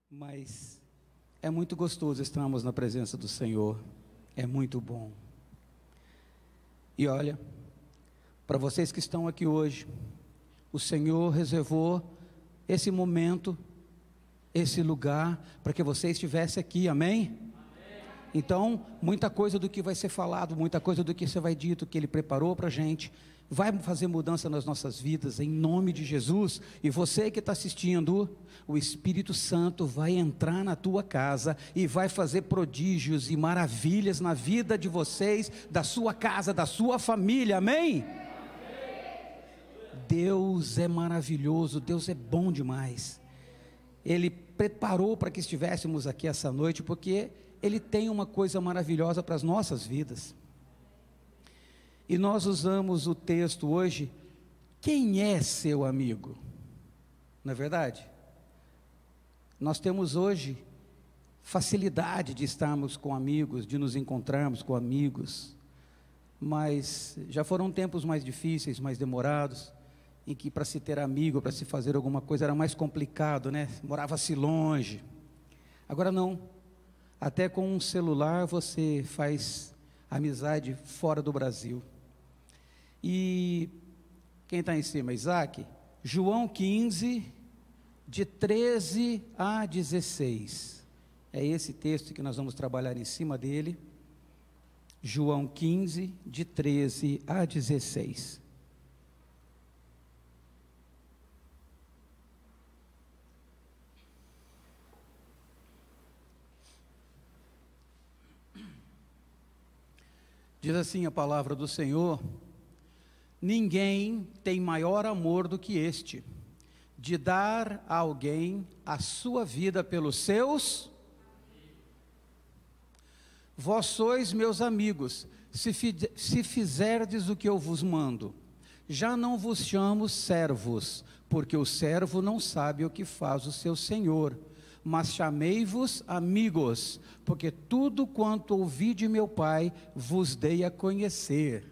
Mas é muito gostoso estarmos na presença do Senhor, é muito bom. E olha, para vocês que estão aqui hoje, o Senhor reservou esse momento, esse lugar, para que você estivesse aqui, amém? Então, muita coisa do que vai ser falado, muita coisa do que você vai dito, que Ele preparou para a gente, vai fazer mudança nas nossas vidas, em nome de Jesus. E você que está assistindo, o Espírito Santo vai entrar na tua casa e vai fazer prodígios e maravilhas na vida de vocês, da sua casa, da sua família, amém? Deus é maravilhoso, Deus é bom demais. Ele preparou para que estivéssemos aqui essa noite, porque Ele tem uma coisa maravilhosa para as nossas vidas. E nós usamos o texto hoje, quem é seu amigo? Não é verdade? Nós temos hoje facilidade de estarmos com amigos, de nos encontrarmos com amigos, mas já foram tempos mais difíceis, mais demorados, em que para se ter amigo, para se fazer alguma coisa era mais complicado, né? Morava-se longe. Agora não, até com um celular você faz amizade fora do Brasil. E quem está em cima, Isaac? João 15, de 13 a 16. É esse texto que nós vamos trabalhar em cima dele. João 15, de 13 a 16. Diz assim a palavra do Senhor: ninguém tem maior amor do que este, de dar a alguém a sua vida pelos seus. Vós sois meus amigos, se fizerdes o que eu vos mando. Já não vos chamo servos, porque o servo não sabe o que faz o seu senhor, mas chamei-vos amigos, porque tudo quanto ouvi de meu Pai vos dei a conhecer.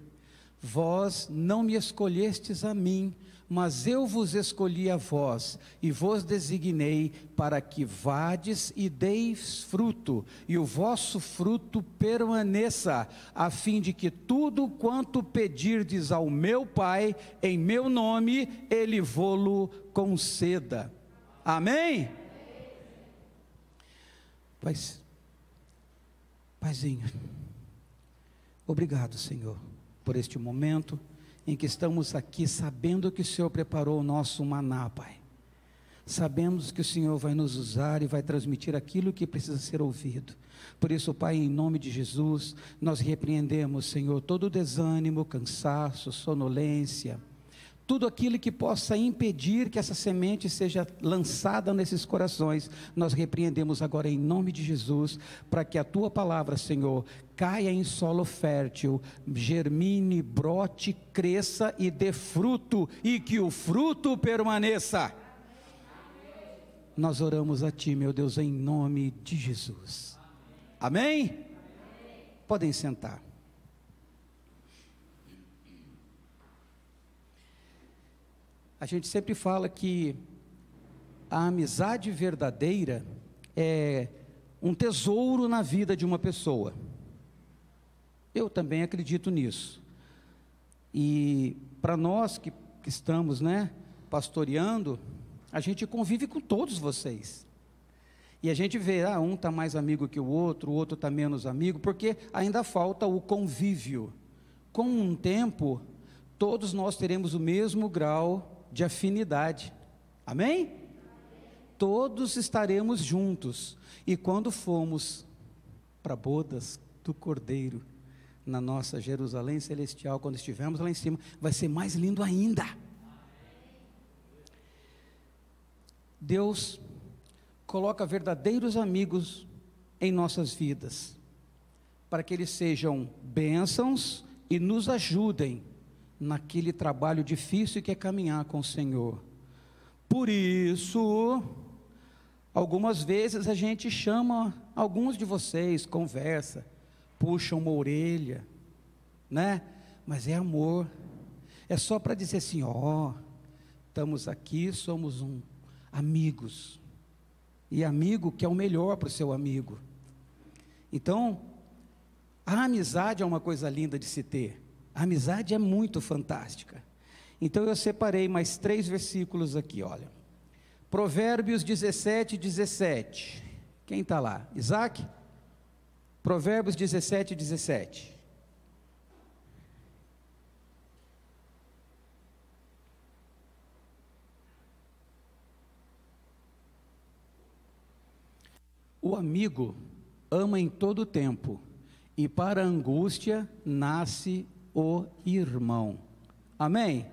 Vós não me escolhestes a mim, mas eu vos escolhi a vós, e vos designei para que vades e deis fruto, e o vosso fruto permaneça, a fim de que tudo quanto pedirdes ao meu Pai, em meu nome, Ele vô-lo conceda. Amém? Paizinho, obrigado, Senhor, por este momento em que estamos aqui, sabendo que o Senhor preparou o nosso maná, Pai. Sabemos que o Senhor vai nos usar e vai transmitir aquilo que precisa ser ouvido. Por isso, Pai, em nome de Jesus, nós repreendemos, Senhor, todo desânimo, cansaço, sonolência, tudo aquilo que possa impedir que essa semente seja lançada nesses corações, nós repreendemos agora em nome de Jesus, para que a Tua palavra, Senhor, caia em solo fértil, germine, brote, cresça e dê fruto, e que o fruto permaneça. Nós oramos a Ti, meu Deus, em nome de Jesus. Amém? Podem sentar. A gente sempre fala que a amizade verdadeira é um tesouro na vida de uma pessoa. Eu também acredito nisso. E para nós que estamos, pastoreando, a gente convive com todos vocês. E a gente vê, um está mais amigo que o outro está menos amigo, porque ainda falta o convívio. Com um tempo, todos nós teremos o mesmo grau de afinidade, amém? Todos estaremos juntos, e quando formos para bodas do Cordeiro, na nossa Jerusalém Celestial, quando estivermos lá em cima, vai ser mais lindo ainda. Deus coloca verdadeiros amigos em nossas vidas, para que eles sejam bênçãos e nos ajudem naquele trabalho difícil que é caminhar com o Senhor. Por isso, algumas vezes a gente chama alguns de vocês, conversa, puxa uma orelha, mas é amor, é só para dizer assim, estamos aqui, somos amigos, e amigo quer o melhor para o seu amigo. Então, a amizade é uma coisa linda de se ter. A amizade é muito fantástica. Então eu separei mais 3 versículos aqui, olha. Provérbios 17, 17. Quem está lá? Isaac? Provérbios 17, 17. O amigo ama em todo tempo, e para a angústia nasce o irmão. Amém?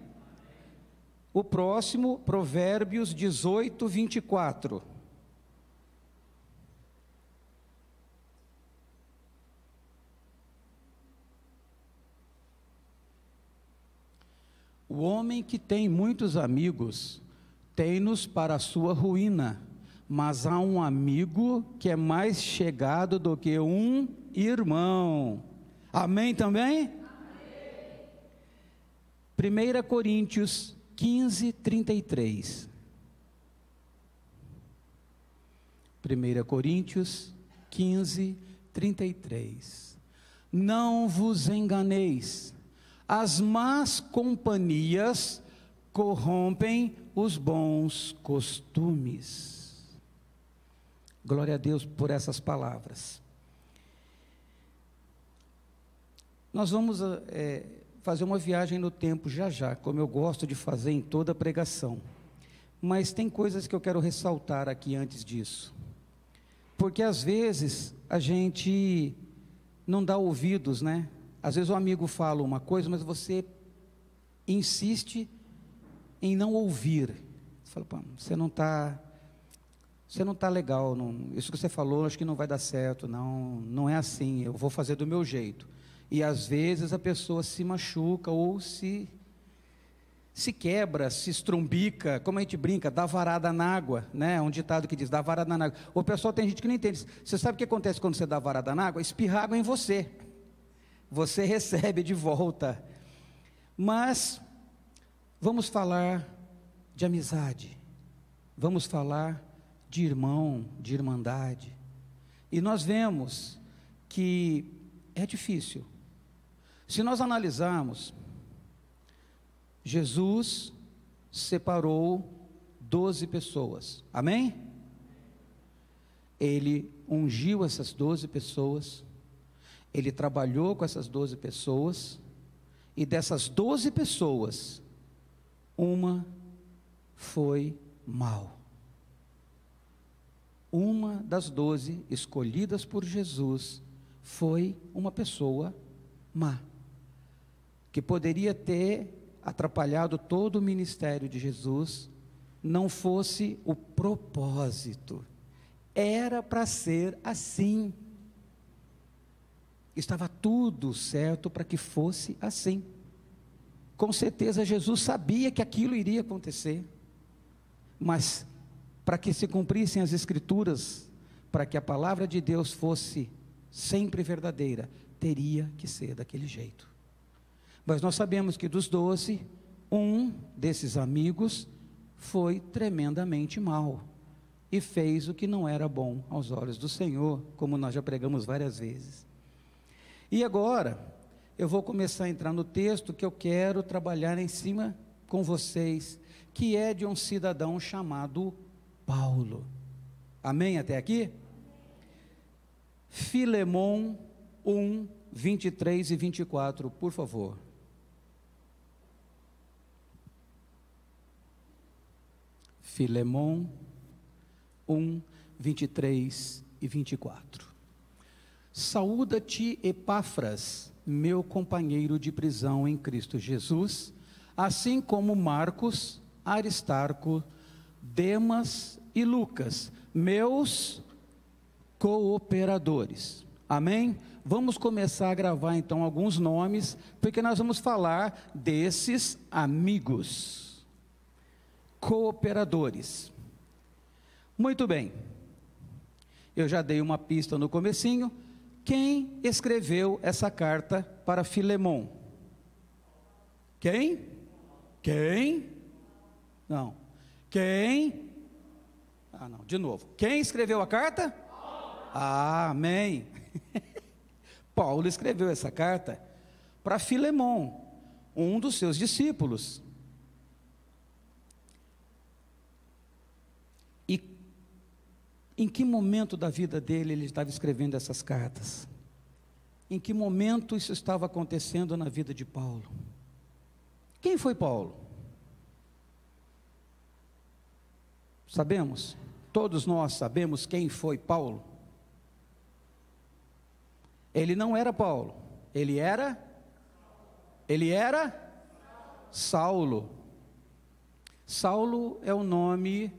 O próximo, Provérbios 18, 24. O homem que tem muitos amigos, tem-nos para a sua ruína, mas há um amigo que é mais chegado do que um irmão. Amém também? Amém. 1 Coríntios 15, 33. 1 Coríntios 15, 33. Não vos enganeis, as más companhias corrompem os bons costumes. Glória a Deus por essas palavras. Nós vamos fazer uma viagem no tempo já, como eu gosto de fazer em toda pregação. Mas tem coisas que eu quero ressaltar aqui antes disso. Porque às vezes a gente não dá ouvidos, né? Às vezes o amigo fala uma coisa, mas você insiste em não ouvir. Você fala, pô, você não está legal, isso que você falou, acho que não vai dar certo, não é assim, eu vou fazer do meu jeito. E às vezes a pessoa se machuca ou se quebra, se estrumbica, como a gente brinca, dá varada na água, né? Um ditado que diz, dá varada na água. O pessoal, tem gente que não entende. Você sabe o que acontece quando você dá varada na água? Espirra água em você. Você recebe de volta. Mas vamos falar de amizade. Vamos falar de irmão, de irmandade. E nós vemos que é difícil. Se nós analisarmos, Jesus separou 12 pessoas, amém? Ele ungiu essas 12 pessoas, ele trabalhou com essas 12 pessoas, e dessas 12 pessoas, uma foi mal. Uma das 12 escolhidas por Jesus foi uma pessoa má, que poderia ter atrapalhado todo o ministério de Jesus, não fosse o propósito. Era para ser assim. Estava tudo certo para que fosse assim. Com certeza Jesus sabia que aquilo iria acontecer, mas para que se cumprissem as Escrituras, para que a palavra de Deus fosse sempre verdadeira, teria que ser daquele jeito. Mas nós sabemos que dos 12, um desses amigos foi tremendamente mau, e fez o que não era bom aos olhos do Senhor, como nós já pregamos várias vezes. E agora, eu vou começar a entrar no texto que eu quero trabalhar em cima com vocês, que é de um cidadão chamado Paulo. Amém até aqui? Filemon 1, 23 e 24, por favor. Filemon 1, 23 e 24. Saúda-te, Epáfras, meu companheiro de prisão em Cristo Jesus, assim como Marcos, Aristarco, Demas e Lucas, meus cooperadores. Amém? Vamos começar a gravar então alguns nomes, porque nós vamos falar desses amigos. Cooperadores. Muito bem. Eu já dei uma pista no comecinho. Quem escreveu essa carta para Filemon? Quem? Não. Quem? Ah, não, de novo. Quem escreveu a carta? Ah, amém. Paulo escreveu essa carta para Filemon, um dos seus discípulos. E em que momento da vida dele ele estava escrevendo essas cartas? Em que momento isso estava acontecendo na vida de Paulo? Quem foi Paulo? Sabemos? Todos nós sabemos quem foi Paulo? Ele não era Paulo, ele era Saulo. Saulo é o nome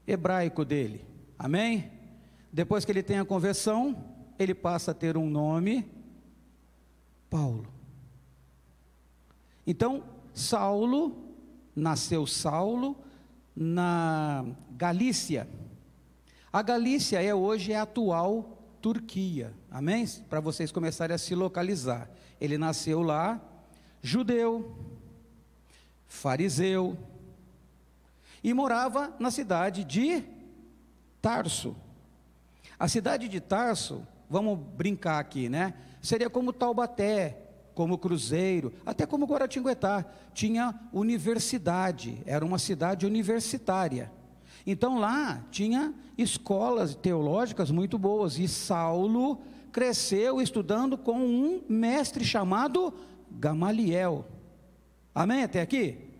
hebraico dele, amém? Depois que ele tem a conversão, ele passa a ter um nome, Paulo. Então, nasceu Saulo na Galícia. A Galícia hoje é a atual Turquia, amém? Para vocês começarem a se localizar. Ele nasceu lá, judeu, fariseu, e morava na cidade de Tarso. A cidade de Tarso, vamos brincar aqui, né? Seria como Taubaté, como Cruzeiro, até como Guaratinguetá. Tinha universidade, era uma cidade universitária. Então lá tinha escolas teológicas muito boas, e Saulo cresceu estudando com um mestre chamado Gamaliel. Amém até aqui?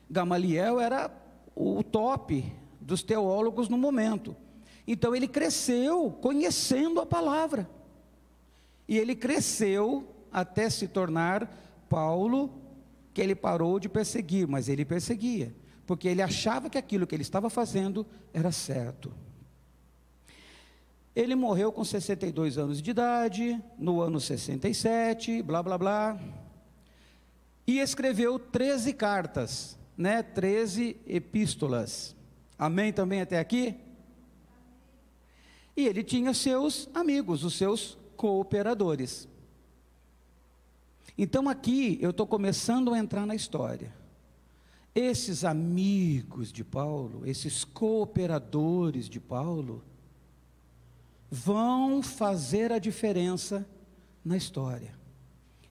Gamaliel era o top dos teólogos no momento. Então ele cresceu conhecendo a palavra, e ele cresceu até se tornar Paulo, que ele parou de perseguir, mas ele perseguia, porque ele achava que aquilo que ele estava fazendo era certo. Ele morreu com 62 anos de idade, no ano 67, blá blá blá, e escreveu 13 cartas, 13 epístolas, amém também até aqui? E ele tinha seus amigos, os seus cooperadores. Então aqui eu estou começando a entrar na história. Esses amigos de Paulo, esses cooperadores de Paulo, vão fazer a diferença na história.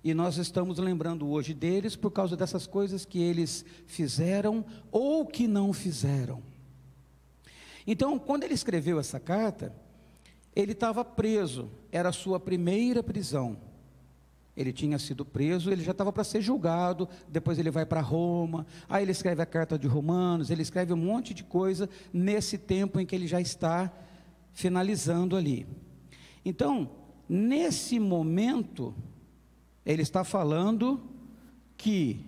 E nós estamos lembrando hoje deles por causa dessas coisas que eles fizeram ou que não fizeram. Então, quando ele escreveu essa carta, ele estava preso, era a sua primeira prisão. Ele tinha sido preso, ele já estava para ser julgado, depois ele vai para Roma, aí ele escreve a carta de Romanos, ele escreve um monte de coisa nesse tempo em que ele já está finalizando ali. Então, nesse momento, ele está falando que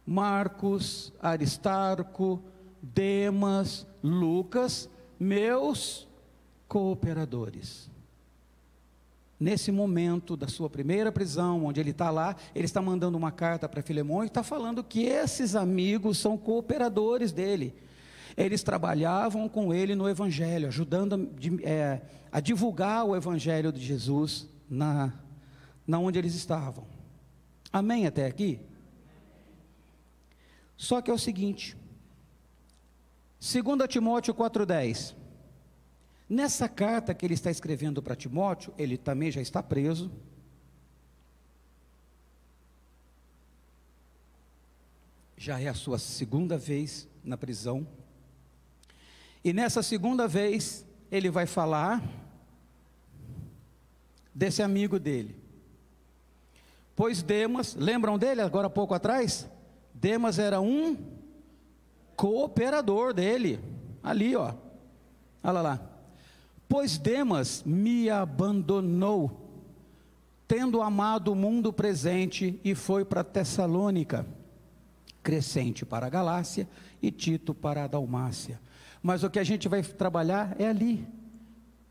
Marcos, Aristarco, Demas, Lucas, meus cooperadores. Nesse momento da sua primeira prisão, onde ele está lá, ele está mandando uma carta para Filemon e está falando que esses amigos são cooperadores dele. Eles trabalhavam com ele no Evangelho, ajudando a divulgar o Evangelho de Jesus na onde eles estavam. Amém até aqui? Só que é o seguinte, 2 Timóteo 4,10, nessa carta que ele está escrevendo para Timóteo, ele também já está preso, já é a sua segunda vez na prisão, e nessa segunda vez, ele vai falar desse amigo dele, pois Demas, lembram dele agora há pouco atrás? Demas era um cooperador dele, ali ó, olha lá, pois Demas me abandonou, tendo amado o mundo presente, e foi para Tessalônica, Crescente para a Galácia, e Tito para a Dalmácia. Mas o que a gente vai trabalhar é ali,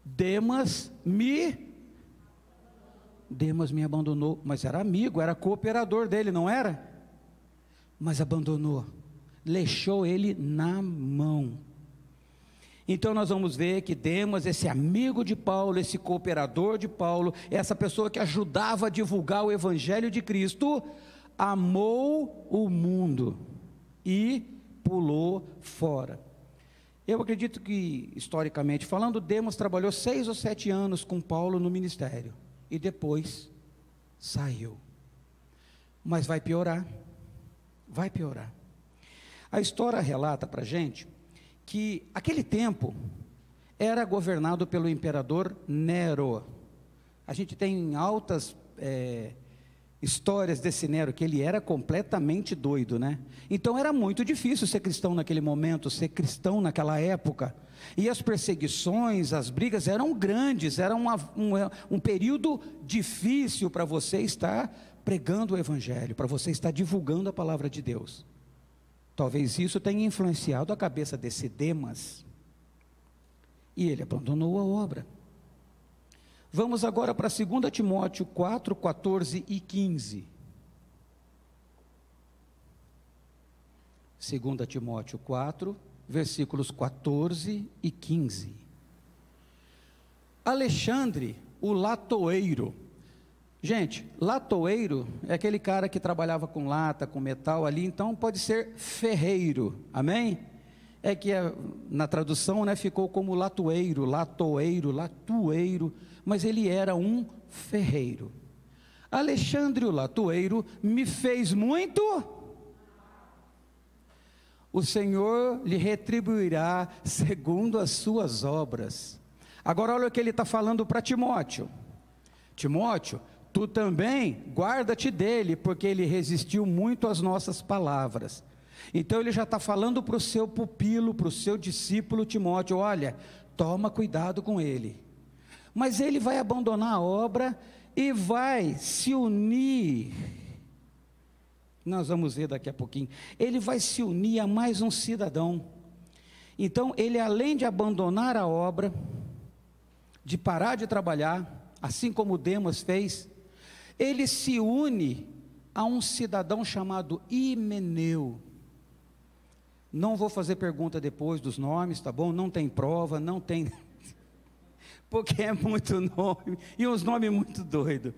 Demas me abandonou, mas era amigo, era cooperador dele, não era? Mas abandonou, deixou ele na mão. Então nós vamos ver que Demas, esse amigo de Paulo, esse cooperador de Paulo, essa pessoa que ajudava a divulgar o Evangelho de Cristo, amou o mundo e pulou fora. Eu acredito que, historicamente falando, Demas trabalhou 6 ou 7 anos com Paulo no ministério, e depois saiu. Mas vai piorar, vai piorar. A história relata para a gente que aquele tempo era governado pelo imperador Nero. A gente tem altas histórias desse Nero, que ele era completamente doido, né? Então era muito difícil ser cristão naquele momento, ser cristão naquela época. E as perseguições, as brigas eram grandes, era um período difícil para você estar pregando o Evangelho, para você estar divulgando a palavra de Deus. Talvez isso tenha influenciado a cabeça desse Demas, e ele abandonou a obra. Vamos agora para 2 Timóteo 4, 14 e 15. 2 Timóteo 4, versículos 14 e 15. Alexandre, o latoeiro. Gente, latoeiro é aquele cara que trabalhava com lata, com metal ali, então pode ser ferreiro, amém? É que na tradução, né, ficou como latoeiro, mas ele era um ferreiro. Alexandre, o latoeiro, me fez muito, o Senhor lhe retribuirá segundo as suas obras. Agora olha o que ele está falando para Timóteo. Timóteo, tu também guarda-te dele, porque ele resistiu muito às nossas palavras. Então ele já está falando para o seu pupilo, para o seu discípulo Timóteo: olha, toma cuidado com ele. Mas ele vai abandonar a obra e vai se unir, nós vamos ver daqui a pouquinho, ele vai se unir a mais um cidadão. Então ele, além de abandonar a obra, de parar de trabalhar, assim como Demas fez, ele se une a um cidadão chamado Himeneu. Não vou fazer pergunta depois dos nomes, tá bom? Não tem prova, não tem, porque é muito nome, e uns nomes muito doidos.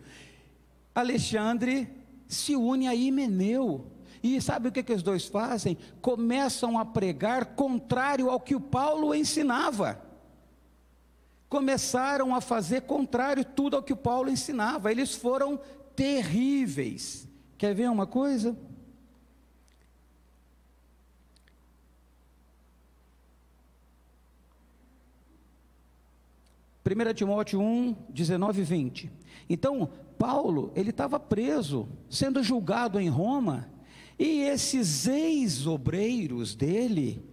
Alexandre se une a Himeneu, e sabe o que os dois fazem? Começam a pregar contrário ao que o Paulo ensinava. Começaram a fazer contrário tudo ao que o Paulo ensinava. Eles foram terríveis. Quer ver uma coisa? Primeira Timóteo 1, 19 e 20. Então, Paulo, ele estava preso, sendo julgado em Roma, e esses ex-obreiros dele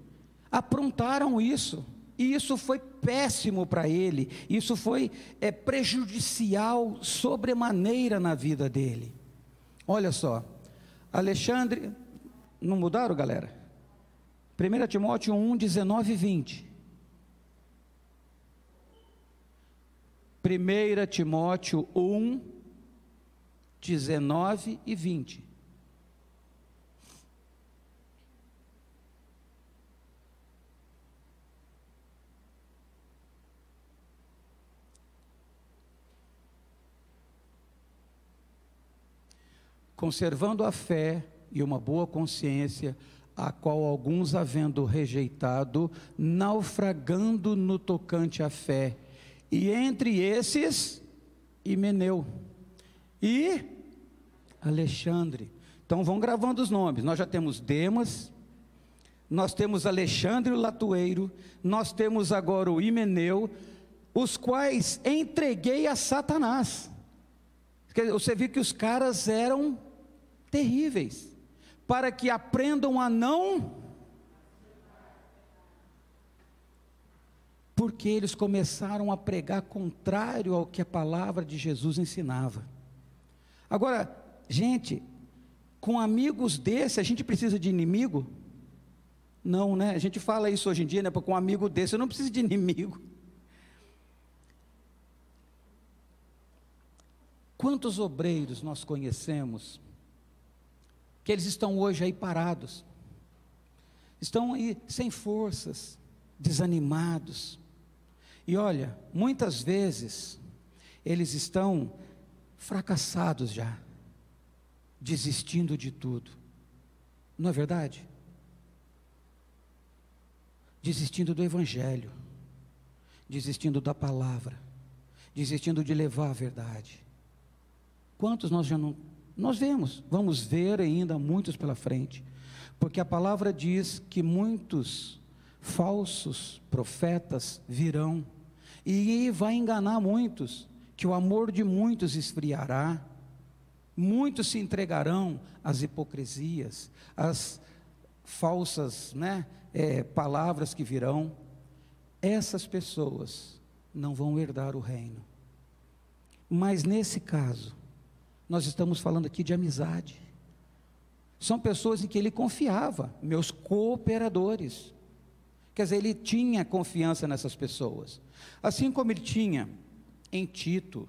aprontaram isso, e isso foi péssimo para ele, isso foi prejudicial sobremaneira na vida dele. Olha só, Alexandre, não mudaram, galera? 1 Timóteo 1, 19 e 20. 1 Timóteo 1, 19 e 20. Conservando a fé e uma boa consciência, a qual alguns, havendo rejeitado, naufragando no tocante à fé, e entre esses, Himeneu e Alexandre. Então vão gravando os nomes. Nós já temos Demas, nós temos Alexandre o latoeiro, nós temos agora o Himeneu, os quais entreguei a Satanás. Você viu que os caras eram terríveis, para que aprendam a não, porque eles começaram a pregar contrário ao que a palavra de Jesus ensinava. Agora, gente, com amigos desse, a gente precisa de inimigo? Não, né? A gente fala isso hoje em dia, né? Porque com um amigo desse, eu não preciso de inimigo. Quantos obreiros nós conhecemos, que eles estão hoje aí parados, estão aí sem forças, desanimados, e olha, muitas vezes, eles estão fracassados já, desistindo de tudo, não é verdade? desistindo do Evangelho, desistindo da palavra, desistindo de levar a verdade. Quantos nós já não... Nós vamos ver ainda muitos pela frente, porque a palavra diz que muitos falsos profetas virão, e vai enganar muitos, que o amor de muitos esfriará, muitos se entregarão às hipocrisias, às falsas, palavras que virão. Essas pessoas não vão herdar o reino. Mas nesse caso, nós estamos falando aqui de amizade. São pessoas em que ele confiava, meus cooperadores. Quer dizer, ele tinha confiança nessas pessoas. Assim como ele tinha em Tito,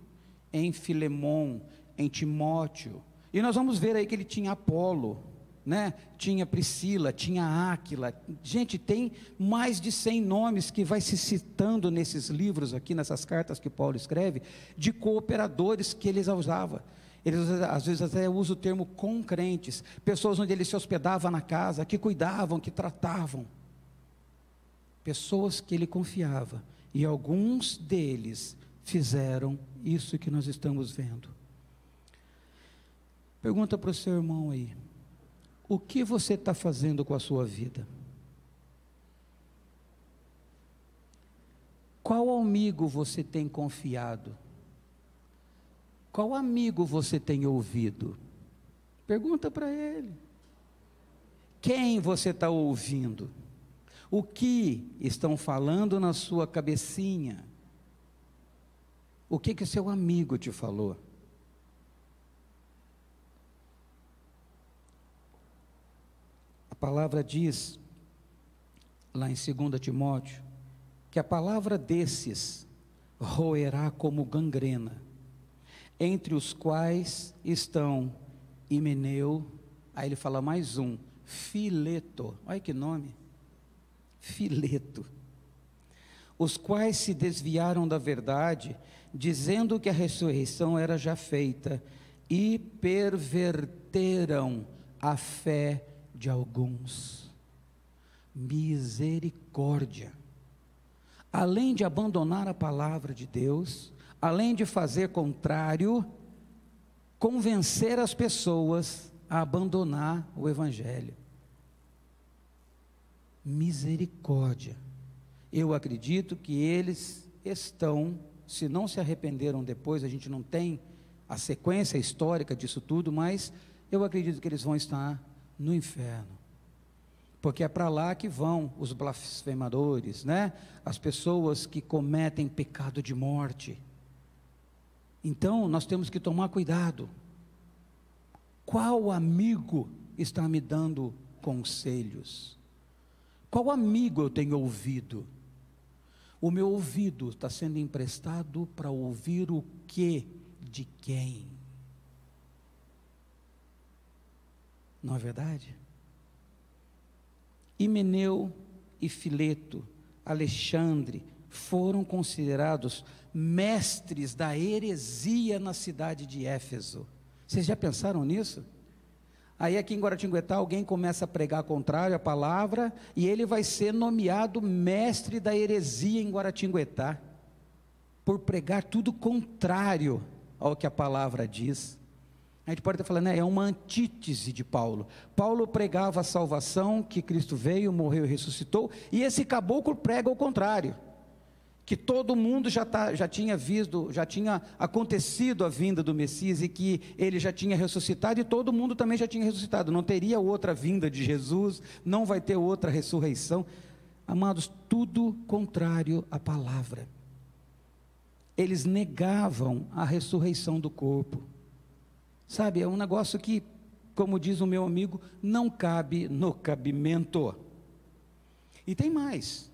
em Filemon, em Timóteo. E nós vamos ver aí que ele tinha Apolo, tinha Priscila, tinha Áquila. Gente, tem mais de 100 nomes que vai se citando nesses livros aqui, nessas cartas que Paulo escreve, de cooperadores que eles usavam. Eles às vezes até usam o termo concrentes, pessoas onde ele se hospedava na casa, que cuidavam, que tratavam. Pessoas que ele confiava, e alguns deles fizeram isso que nós estamos vendo. Pergunta para o seu irmão aí, o que você está fazendo com a sua vida? Qual amigo você tem confiado? Qual amigo você tem ouvido? Pergunta para ele. Quem você está ouvindo? O que estão falando na sua cabecinha? O que o seu amigo te falou? A palavra diz, lá em 2 Timóteo, que a palavra desses roerá como gangrena, entre os quais estão Himeneu, aí ele fala mais um, Fileto, olha que nome, Fileto, os quais se desviaram da verdade, dizendo que a ressurreição era já feita, e perverteram a fé de alguns. Misericórdia. Além de abandonar a palavra de Deus, além de fazer contrário, convencer as pessoas a abandonar o Evangelho. Misericórdia. Eu acredito que eles estão, se não se arrependeram depois, a gente não tem a sequência histórica disso tudo, mas eu acredito que eles vão estar no inferno, porque é para lá que vão os blasfemadores, as pessoas que cometem pecado de morte. Então nós temos que tomar cuidado. Qual amigo está me dando conselhos? Qual amigo eu tenho ouvido? O meu ouvido está sendo emprestado para ouvir o que de quem? Não é verdade? Himeneu e Fileto, Alexandre, foram considerados mestres da heresia na cidade de Éfeso. Vocês já pensaram nisso? Aí aqui em Guaratinguetá alguém começa a pregar contrário à palavra, e ele vai ser nomeado mestre da heresia em Guaratinguetá, por pregar tudo contrário ao que a palavra diz. A gente pode estar falando, é uma antítese de Paulo. Paulo pregava a salvação, que Cristo veio, morreu e ressuscitou, e esse caboclo prega o contrário, que todo mundo já tinha visto, já tinha acontecido a vinda do Messias, e que ele já tinha ressuscitado, e todo mundo também já tinha ressuscitado, não teria outra vinda de Jesus, não vai ter outra ressurreição. Amados, tudo contrário à palavra. Eles negavam a ressurreição do corpo. Sabe, é um negócio que, como diz o meu amigo, não cabe no cabimento. E tem mais.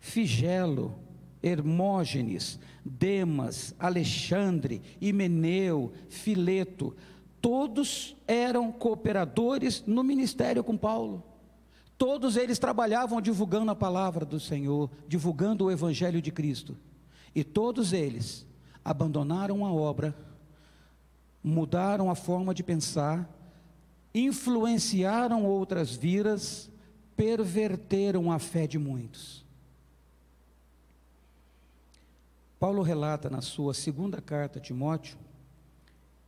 Figelo, Hermógenes, Demas, Alexandre, Himeneu, Fileto, todos eram cooperadores no ministério com Paulo. Todos eles trabalhavam divulgando a palavra do Senhor, divulgando o Evangelho de Cristo. E todos eles abandonaram a obra, mudaram a forma de pensar, influenciaram outras vidas, perverteram a fé de muitos. Paulo relata na sua segunda carta a Timóteo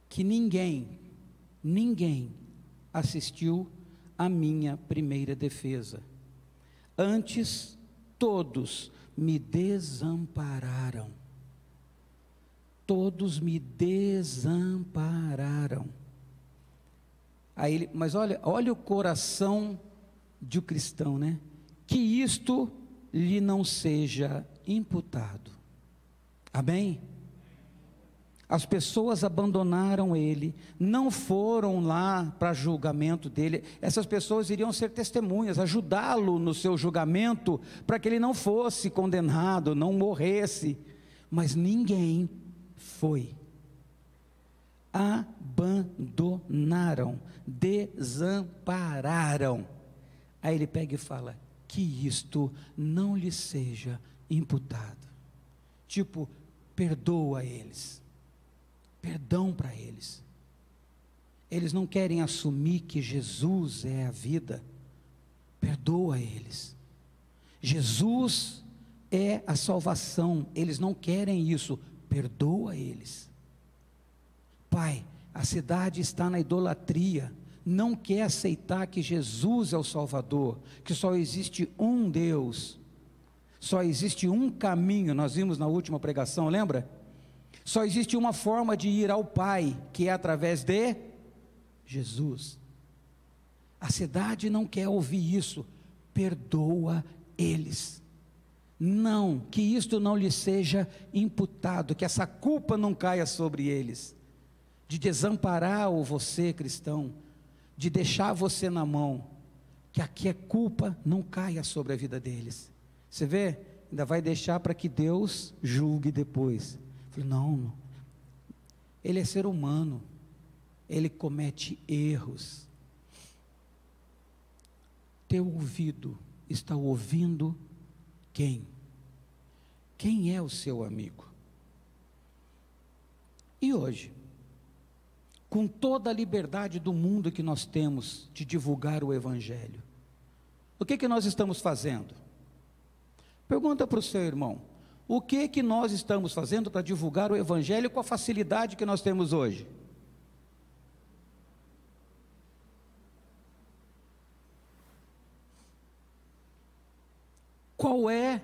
que ninguém assistiu à minha primeira defesa. Antes, todos me desampararam. Todos me desampararam. Mas olha o coração de um cristão, né? Que isto lhe não seja imputado. Amém? As pessoas abandonaram ele, não foram lá para julgamento dele. Essas pessoas iriam ser testemunhas, ajudá-lo no seu julgamento, para que ele não fosse condenado, não morresse. Mas ninguém foi. Abandonaram, desampararam. Aí ele pega e fala: que isto não lhe seja imputado. Tipo, perdoa eles. Perdão para eles. Eles não querem assumir que Jesus é a vida. Perdoa eles. Jesus é a salvação. Eles não querem isso. Perdoa eles. Pai, a cidade está na idolatria. Não quer aceitar que Jesus é o Salvador, que só existe um Deus, só existe um caminho. Nós vimos na última pregação, lembra? Só existe uma forma de ir ao Pai, que é através de Jesus. A cidade não quer ouvir isso. Perdoa eles. Não, que isto não lhe seja imputado, que essa culpa não caia sobre eles, de desamparar você, cristão, de deixar você na mão, que aqui a culpa não caia sobre a vida deles. Você vê? Ainda vai deixar para que Deus julgue depois. Falei, não, ele é ser humano, ele comete erros. Teu ouvido está ouvindo quem? Quem é o seu amigo? E hoje, com toda a liberdade do mundo que nós temos de divulgar o Evangelho, o que nós estamos fazendo? Pergunta para o seu irmão: o que nós estamos fazendo para divulgar o Evangelho com a facilidade que nós temos hoje? Qual é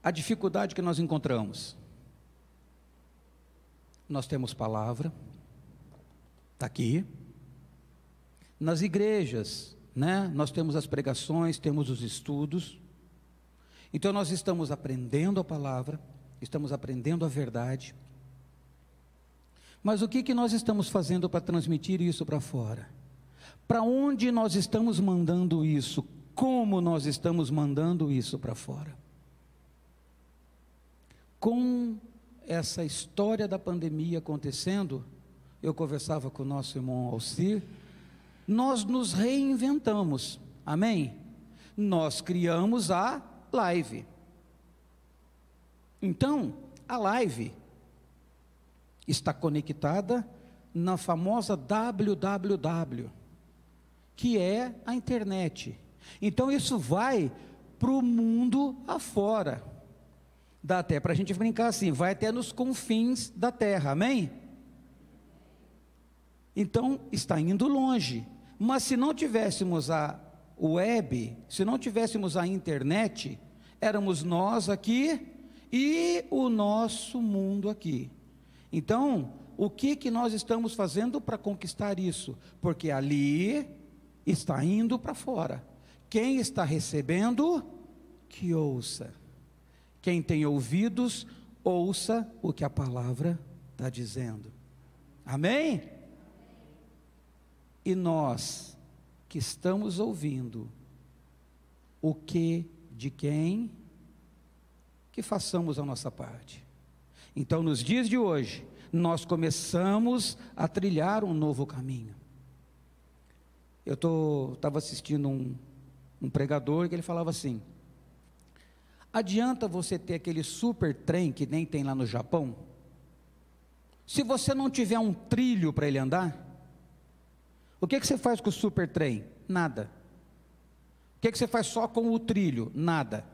a dificuldade que nós encontramos? Nós temos palavra, está aqui. Nas igrejas, né? Nós temos as pregações, temos os estudos. Então nós estamos aprendendo a palavra, estamos aprendendo a verdade. Mas o que nós estamos fazendo para transmitir isso para fora? Para onde nós estamos mandando isso? Como nós estamos mandando isso para fora? Com essa história da pandemia acontecendo, eu conversava com o nosso irmão Alcir, nós nos reinventamos, amém? Nós criamos a live. Então, a live está conectada na famosa www, que é a internet. Então isso vai para o mundo afora. Dá até para a gente brincar assim, vai até nos confins da terra, amém? Então está indo longe. Mas se não tivéssemos a web, se não tivéssemos a internet, éramos nós aqui e o nosso mundo aqui. Então, o que nós estamos fazendo para conquistar isso? Porque ali está indo para fora. Quem está recebendo, que ouça. Quem tem ouvidos, ouça o que a palavra está dizendo. Amém? E nós que estamos ouvindo, o que de quem? Que façamos a nossa parte. Então, nos dias de hoje, nós começamos a trilhar um novo caminho. Eu estava assistindo um pregador que ele falava assim: adianta você ter aquele super trem que nem tem lá no Japão, se você não tiver um trilho para ele andar? O que você faz com o super trem? Nada. O que você faz só com o trilho? Nada.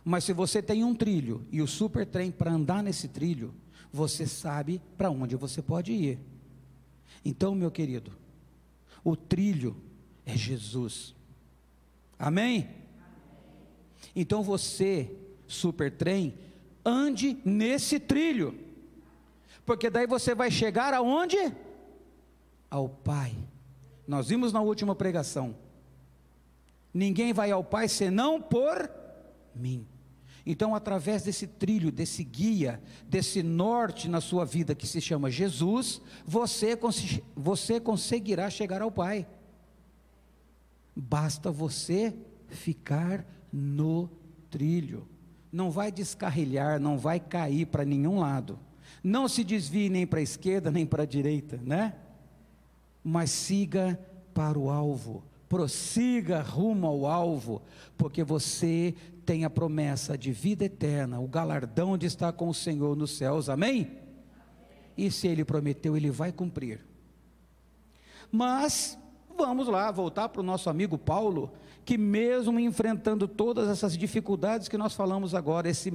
Mas se você tem um trilho e o super trem para andar nesse trilho, você sabe para onde você pode ir. Então, meu querido, o trilho é Jesus. Amém? Então você, super trem, ande nesse trilho, porque daí você vai chegar aonde? Ao Pai. Nós vimos na última pregação, ninguém vai ao Pai senão por mim. Então, através desse trilho, desse guia, desse norte na sua vida que se chama Jesus, você conseguirá chegar ao Pai. Basta você ficar no trilho. Não vai descarrilhar, não vai cair para nenhum lado. Não se desvie nem para a esquerda, nem para a direita, né? Mas siga para o alvo. Prossiga rumo ao alvo, porque você tem a promessa de vida eterna, o galardão de estar com o Senhor nos céus, amém? E se Ele prometeu, Ele vai cumprir. Mas, vamos lá, voltar para o nosso amigo Paulo, que mesmo enfrentando todas essas dificuldades que nós falamos agora, esse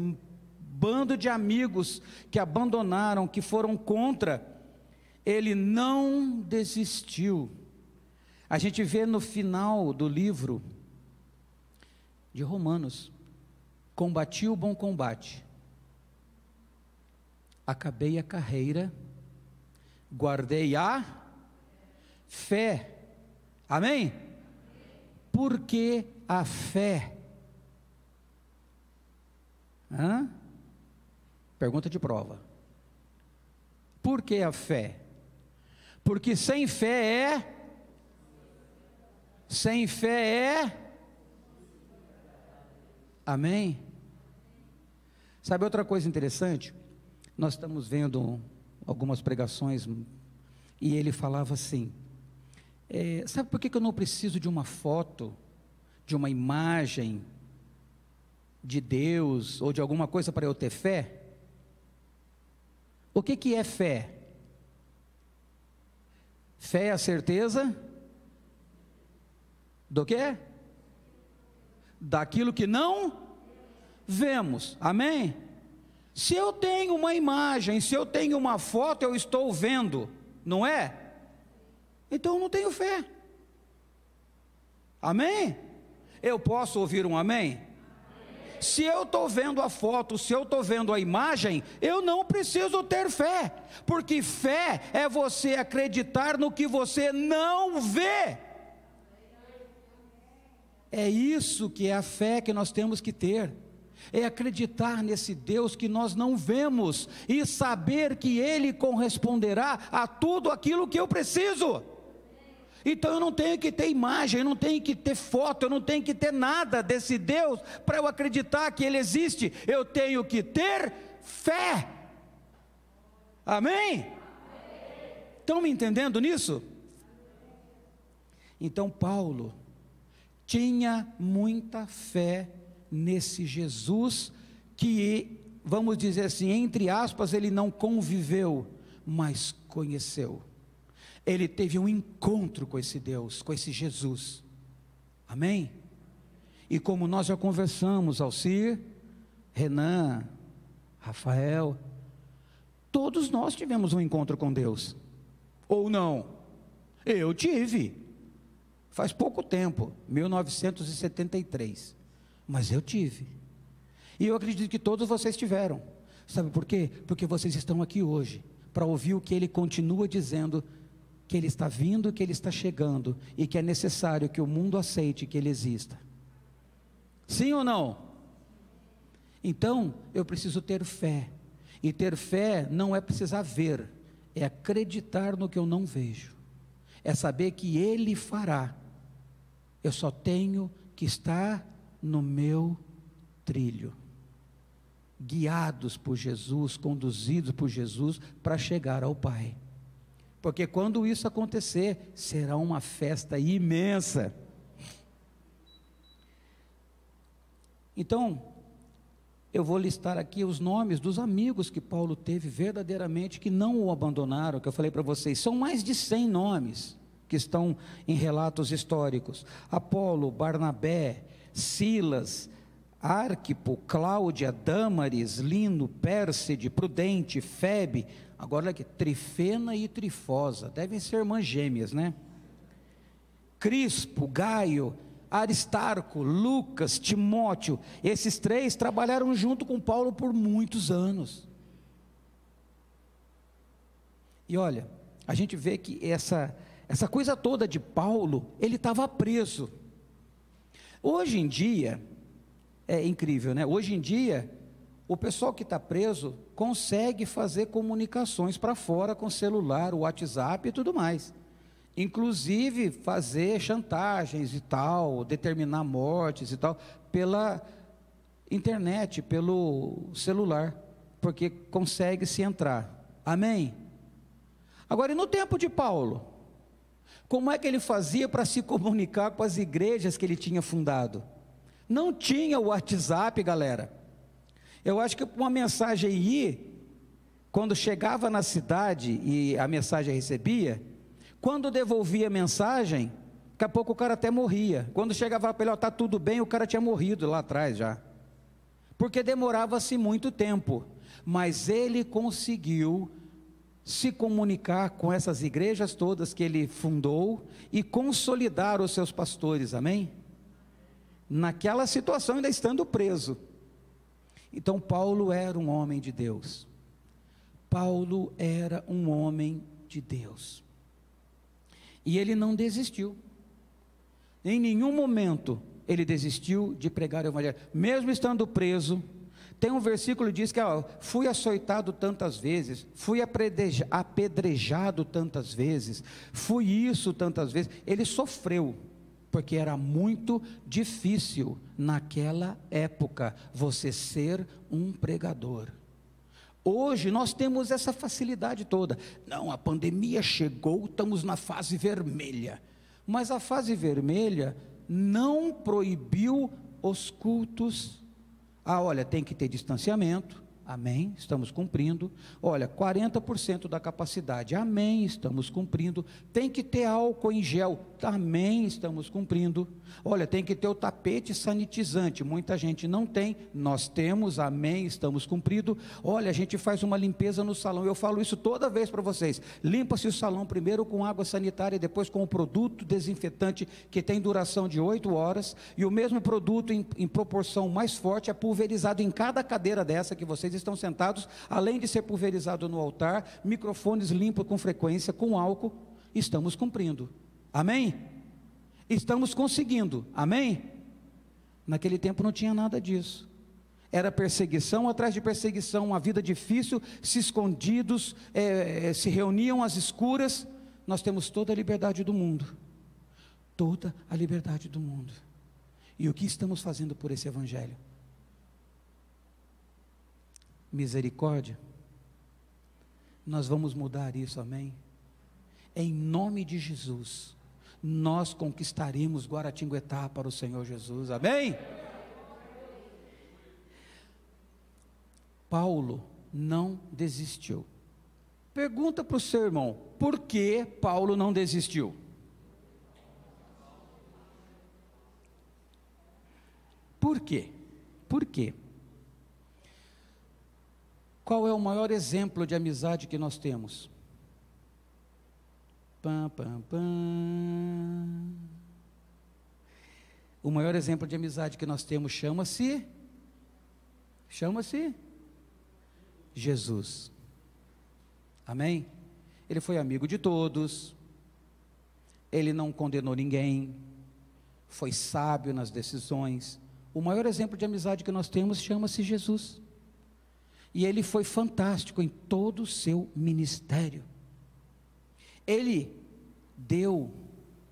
bando de amigos que abandonaram, que foram contra, ele não desistiu. A gente vê no final do livro de Romanos: combati o bom combate, acabei a carreira, guardei a fé, amém? Porque a fé, pergunta de prova, por que a fé? Porque sem fé amém? Sabe outra coisa interessante? Nós estamos vendo algumas pregações, e ele falava assim, sabe por que eu não preciso de uma foto, de uma imagem de Deus, ou de alguma coisa para eu ter fé? O que é fé? Fé é a certeza do quê? Daquilo que não vemos, amém? Se eu tenho uma imagem, se eu tenho uma foto, eu estou vendo, não é? Então eu não tenho fé, amém? Eu posso ouvir um amém? Se eu estou vendo a foto, se eu estou vendo a imagem, eu não preciso ter fé, porque fé é você acreditar no que você não vê. É isso que é a fé que nós temos que ter, é acreditar nesse Deus que nós não vemos, e saber que Ele corresponderá a tudo aquilo que eu preciso. Então eu não tenho que ter imagem, eu não tenho que ter foto, eu não tenho que ter nada desse Deus para eu acreditar que Ele existe. Eu tenho que ter fé, amém? Estão me entendendo nisso? Então Paulo tinha muita fé nesse Jesus que, vamos dizer assim, entre aspas, ele não conviveu, mas conheceu. Ele teve um encontro com esse Deus, com esse Jesus, amém? E como nós já conversamos, Alcir, Renan, Rafael, todos nós tivemos um encontro com Deus, ou não? Eu tive, faz pouco tempo, 1973, mas eu tive, e eu acredito que todos vocês tiveram. Sabe por quê? Porque vocês estão aqui hoje, para ouvir o que Ele continua dizendo, que Ele está vindo, que Ele está chegando, e que é necessário que o mundo aceite que Ele exista. Sim ou não? Então, eu preciso ter fé, e ter fé não é precisar ver, é acreditar no que eu não vejo, é saber que Ele fará, eu só tenho que estar no meu trilho, guiados por Jesus, conduzidos por Jesus, para chegar ao Pai. Porque quando isso acontecer, será uma festa imensa. Então, eu vou listar aqui os nomes dos amigos que Paulo teve verdadeiramente, que não o abandonaram, que eu falei para vocês, são mais de 100 nomes, que estão em relatos históricos: Apolo, Barnabé, Silas, Arquipo, Cláudia, Dâmaris, Lino, Pérside, Prudente, Febe, agora aqui, Trifena e Trifosa, devem ser irmãs gêmeas, né? Crispo, Gaio, Aristarco, Lucas, Timóteo, esses três trabalharam junto com Paulo por muitos anos. E olha, a gente vê que essa coisa toda de Paulo, ele estava preso. Hoje em dia, é incrível, né? Hoje em dia, o pessoal que está preso consegue fazer comunicações para fora com celular, o WhatsApp e tudo mais. Inclusive fazer chantagens e tal, determinar mortes e tal, pela internet, pelo celular, porque consegue se entrar. Amém? Agora, e no tempo de Paulo, como é que ele fazia para se comunicar com as igrejas que ele tinha fundado? Não tinha o WhatsApp, galera. Eu acho que uma mensagem aí, quando chegava na cidade e a mensagem recebia, quando devolvia a mensagem, daqui a pouco o cara até morria. Quando chegava para ele, está tudo bem, o cara tinha morrido lá atrás já. Porque demorava-se muito tempo. Mas ele conseguiu se comunicar com essas igrejas todas que ele fundou e consolidar os seus pastores, amém? Naquela situação, ainda estando preso. Então Paulo era um homem de Deus. Paulo era um homem de Deus. E ele não desistiu. Em nenhum momento ele desistiu de pregar o evangelho, mesmo estando preso. Tem um versículo que diz que fui açoitado tantas vezes, fui apedrejado tantas vezes, fui isso tantas vezes. Ele sofreu, porque era muito difícil naquela época você ser um pregador. Hoje nós temos essa facilidade toda. Não, a pandemia chegou, estamos na fase vermelha. Mas a fase vermelha não proibiu os cultos. Olha, tem que ter distanciamento. Amém, estamos cumprindo. Olha, 40% da capacidade. Amém, estamos cumprindo. Tem que ter álcool em gel. Amém, estamos cumprindo. Olha, tem que ter o tapete sanitizante. Muita gente não tem, nós temos. Amém, estamos cumprindo. Olha, a gente faz uma limpeza no salão. Eu falo isso toda vez para vocês. Limpa-se o salão primeiro com água sanitária, depois com o produto desinfetante que tem duração de 8 horas. E o mesmo produto em proporção mais forte é pulverizado em cada cadeira dessa que vocês estão sentados, além de ser pulverizado no altar, microfones limpos com frequência, com álcool. Estamos cumprindo, amém? Estamos conseguindo, amém? Naquele tempo não tinha nada disso, era perseguição atrás de perseguição, uma vida difícil, se escondidos, se reuniam às escuras. Nós temos toda a liberdade do mundo, toda a liberdade do mundo. E o que estamos fazendo por esse evangelho? Misericórdia. Nós vamos mudar isso, amém? Em nome de Jesus, nós conquistaremos Guaratinguetá para o Senhor Jesus, amém? Paulo não desistiu. Pergunta para o seu irmão, por que Paulo não desistiu? Por quê? Por quê? Qual é o maior exemplo de amizade que nós temos? Pam, pam, pam. O maior exemplo de amizade que nós temos chama-se Jesus. Amém? Ele foi amigo de todos, ele não condenou ninguém, foi sábio nas decisões. O maior exemplo de amizade que nós temos chama-se Jesus. E ele foi fantástico em todo o seu ministério. Ele deu,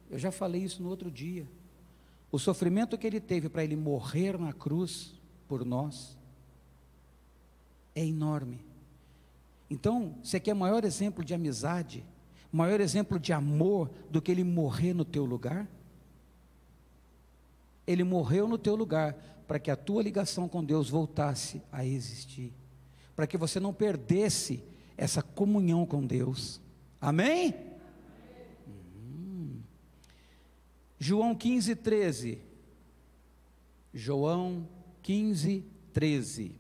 eu já falei isso no outro dia, o sofrimento que ele teve para ele morrer na cruz por nós é enorme. Então, você quer maior exemplo de amizade, maior exemplo de amor do que ele morrer no teu lugar? Ele morreu no teu lugar para que a tua ligação com Deus voltasse a existir, para que você não perdesse essa comunhão com Deus, amém? João 15, 13. João 15, 13.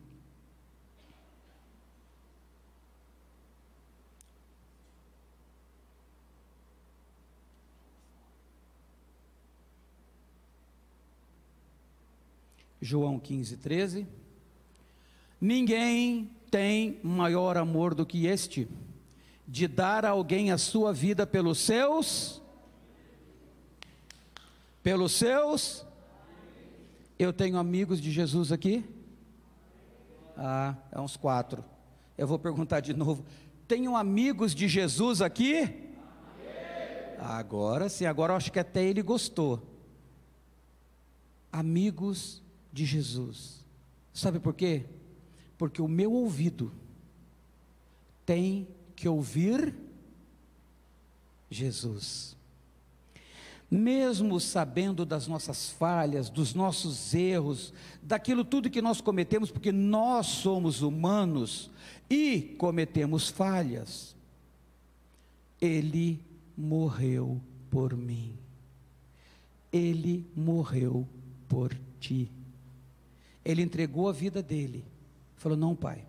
João 15, 13. Ninguém tem maior amor do que este, de dar a alguém a sua vida pelos seus. Eu tenho amigos de Jesus aqui? É uns 4. Eu vou perguntar de novo. Tenho amigos de Jesus aqui? Agora sim, agora eu acho que até ele gostou. Amigos de Jesus. Sabe por quê? Porque o meu ouvido tem que ouvir Jesus. Mesmo sabendo das nossas falhas, dos nossos erros, daquilo tudo que nós cometemos, porque nós somos humanos e cometemos falhas, Ele morreu por mim, Ele morreu por ti, Ele entregou a vida dele, falou: não, Pai,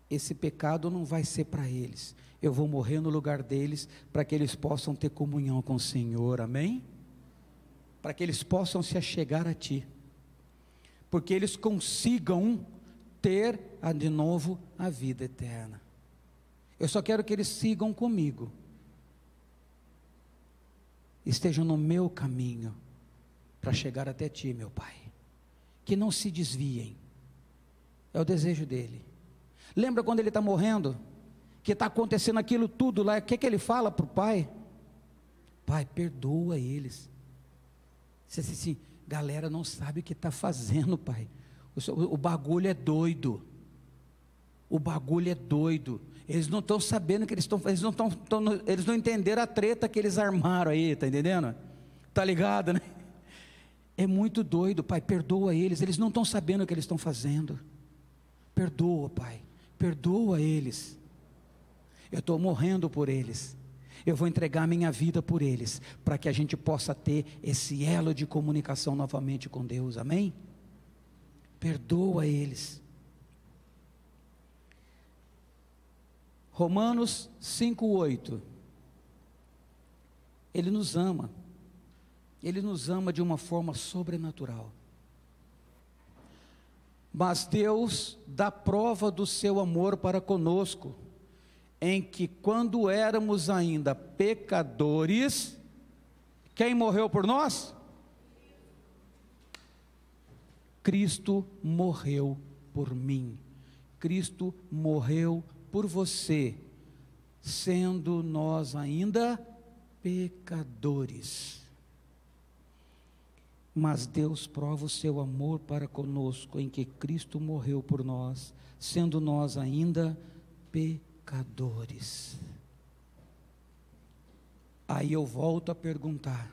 esse pecado não vai ser para eles, eu vou morrer no lugar deles, para que eles possam ter comunhão com o Senhor, amém? Para que eles possam se achegar a Ti, porque eles consigam ter de novo a vida eterna. Eu só quero que eles sigam comigo, estejam no meu caminho, para chegar até Ti, meu Pai, que não se desviem, é o desejo dele. Lembra quando ele está morrendo, que está acontecendo aquilo tudo lá, o que ele fala para o Pai? Pai, perdoa eles. Você disse assim: galera não sabe o que está fazendo, Pai, o bagulho é doido, eles não estão sabendo que eles não entenderam a treta que eles armaram aí, está entendendo? Está ligado, né? É muito doido, Pai, perdoa eles não estão sabendo o que eles estão fazendo, perdoa, Pai, perdoa eles, eu estou morrendo por eles, eu vou entregar minha vida por eles, para que a gente possa ter esse elo de comunicação novamente com Deus, amém? Perdoa eles. Romanos 5:8, Ele nos ama de uma forma sobrenatural, mas Deus dá prova do seu amor para conosco, em que quando éramos ainda pecadores, quem morreu por nós? Cristo morreu por mim, Cristo morreu por você, sendo nós ainda pecadores. Mas Deus prova o seu amor para conosco, em que Cristo morreu por nós, sendo nós ainda pecadores. Aí eu volto a perguntar: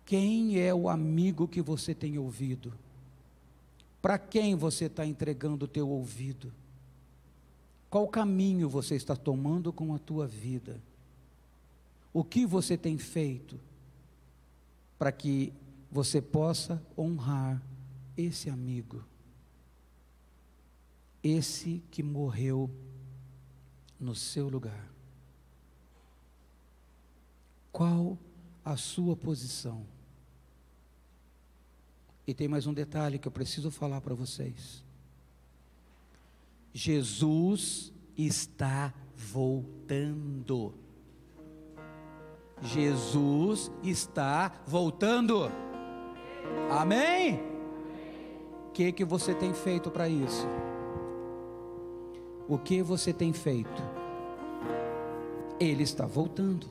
quem é o amigo que você tem ouvido? Para quem você está entregando o teu ouvido? Qual caminho você está tomando com a tua vida? O que você tem feito para que você possa honrar esse amigo, esse que morreu no seu lugar? Qual a sua posição? E tem mais um detalhe que eu preciso falar para vocês. Jesus está voltando. Jesus está voltando. Amém? O que você tem feito para isso? O que você tem feito? Ele está voltando.